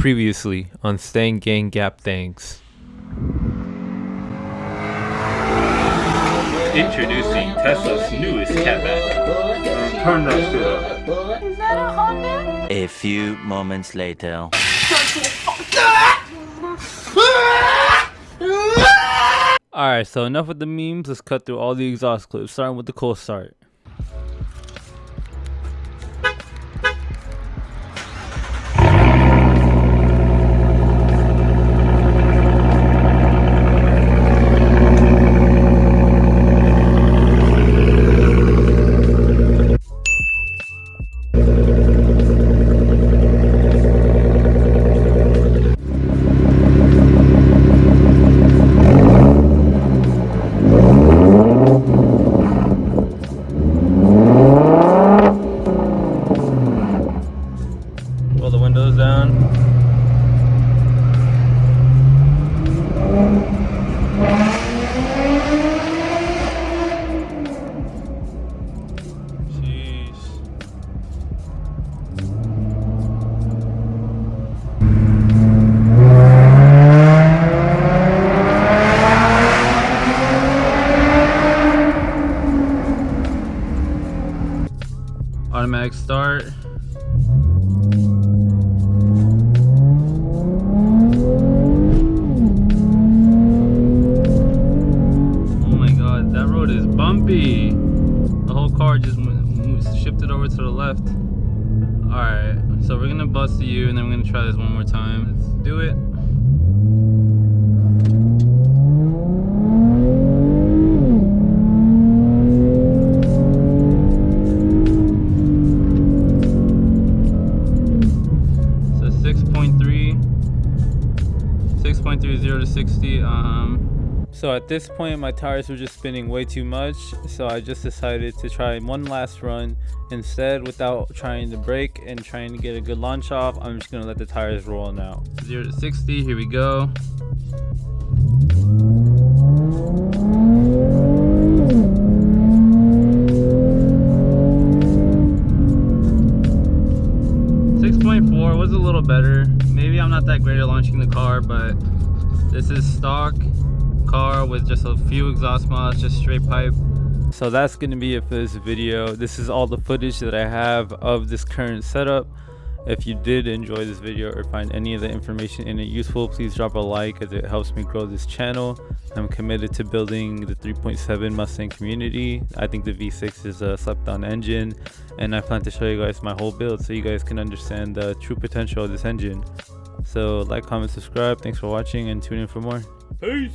Previously on Staying Gang Gap Thanks. Introducing Tesla's newest catback. Turn that shit up. Is that a Honda? A few moments later. Alright, so enough with the memes. Let's cut through all the exhaust clips, starting with the cold start. Roll the windows down. Jeez. Automatic start. Bumpy. The whole car just shifted over to the left. Alright, so we're gonna bust the U and then we're gonna try this one more time. Let's do it. So 6.30 to 60. So at this point my tires were just spinning way too much, so I just decided to try one last run instead. Without trying to brake and trying to get a good launch off, I'm just gonna let the tires roll now. 0 to 60, here we go. Was a little better. Maybe I'm not that great at launching the car, but this is stock car with just a few exhaust mods, just straight pipe. So that's gonna be it for this video. This is all the footage that I have of this current setup. If you did enjoy this video or find any of the information in it useful, please drop a like as it helps me grow this channel. I'm committed to building the 3.7 Mustang community. I think the V6 is a slept on engine, and I plan to show you guys my whole build so you guys can understand the true potential of this engine. So like, comment, subscribe. Thanks for watching and tune in for more. Peace.